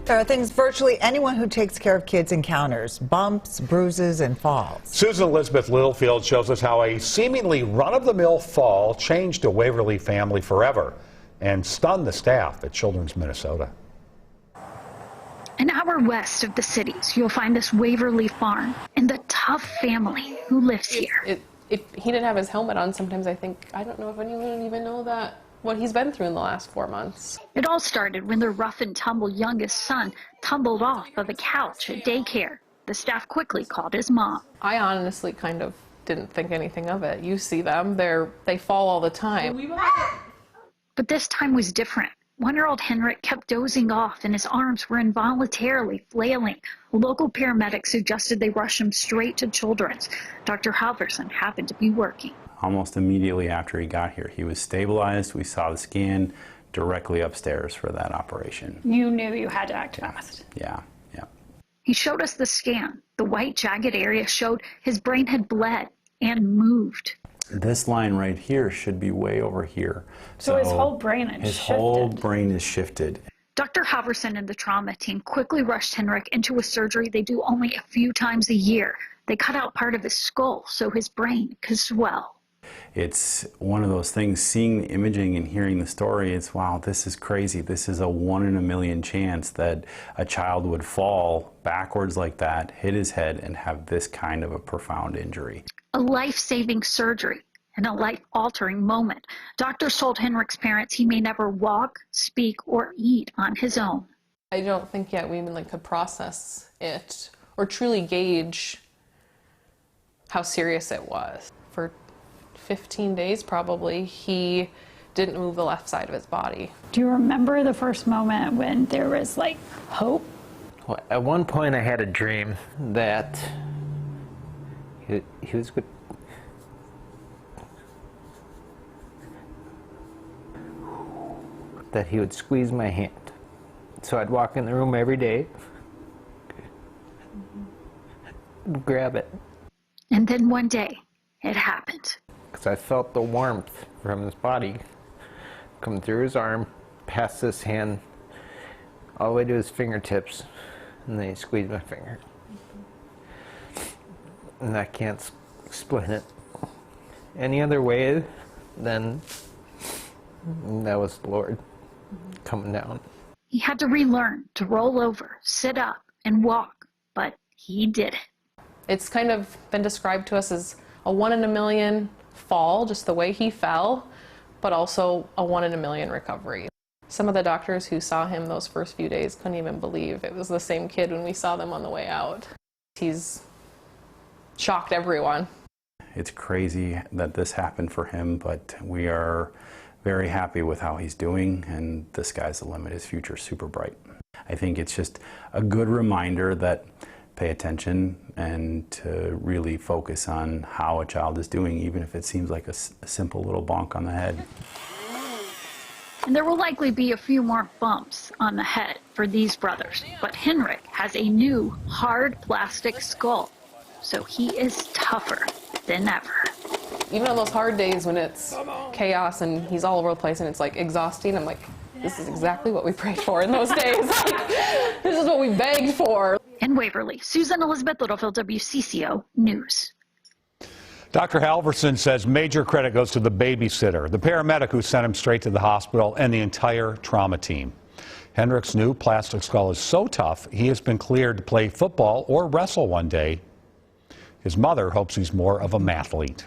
There are things virtually anyone who takes care of kids encounters: bumps, bruises, and falls. Susan Elizabeth Littlefield shows us how a seemingly run-of-the-mill fall changed a Waverly family forever and stunned the staff at Children's Minnesota. An hour west of the cities, you'll find this Waverly farm and the tough family who lives here. If he didn't have his helmet on, sometimes I don't know if anyone would even know that, what he's been through in the last 4 months. It all started when their rough and tumble youngest son tumbled off of a couch at daycare. The staff quickly called his mom. I honestly kind of didn't think anything of it. You see them, they fall all the time. But this time was different. 1-year-old Henrik kept dozing off and his arms were involuntarily flailing. Local paramedics suggested they rush him straight to Children's. Dr. Halverson happened to be working. Almost immediately after he got here, he was stabilized. We saw the scan directly upstairs for that operation. You knew you had to act fast. Yeah. He showed us the scan. The white jagged area showed his brain had bled and moved. This line right here should be way over here. So his whole brain had His shifted. whole brain is shifted. Dr. Halverson and the trauma team quickly rushed Henrik into a surgery they do only a few times a year. They cut out part of his skull so his brain could swell. It's one of those things, seeing the imaging and hearing the story, it's wow, this is crazy. This is a 1 in a million chance that a child would fall backwards like that, hit his head, and have this kind of a profound injury. A life-saving surgery and a life-altering moment. Doctors told Henrik's parents he may never walk, speak, or eat on his own. I don't think yet we even could process it or truly gauge how serious it was. For 15 days probably, he didn't move the left side of his body. Do you remember the first moment when there was like hope? Well, at one point I had a dream that he was good. That he would squeeze my hand. So I'd walk in the room every day, grab it. And then one day, it happened. Because I felt the warmth from his body come through his arm, past his hand, all the way to his fingertips, and then he squeezed my finger. And I can't explain it any other way than that was the Lord coming down. He had to relearn to roll over, sit up, and walk, but he did it. It's kind of been described to us as a 1 in a million fall, just the way he fell, but also a 1 in a million recovery. Some of the doctors who saw him those first few days couldn't even believe it was the same kid when we saw them on the way out. He's shocked everyone. It's crazy that this happened for him, but we are very happy with how he's doing, and the sky's the limit. His future's super bright. I think it's just a good reminder that pay attention and to really focus on how a child is doing, even if it seems like a simple little bonk on the head. And there will likely be a few more bumps on the head for these brothers, but Henrik has a new hard plastic skull, so he is tougher than ever. Even on those hard days when it's chaos and he's all over the place and it's like exhausting, I'm like, this is exactly what we prayed for in those days. This is what we begged for. In Waverly, Susan Elizabeth Littlefield, WCCO News. Dr. Halverson says major credit goes to the babysitter, the paramedic who sent him straight to the hospital, and the entire trauma team. Henrik's new plastic skull is so tough, he has been cleared to play football or wrestle one day. His mother hopes he's more of a mathlete.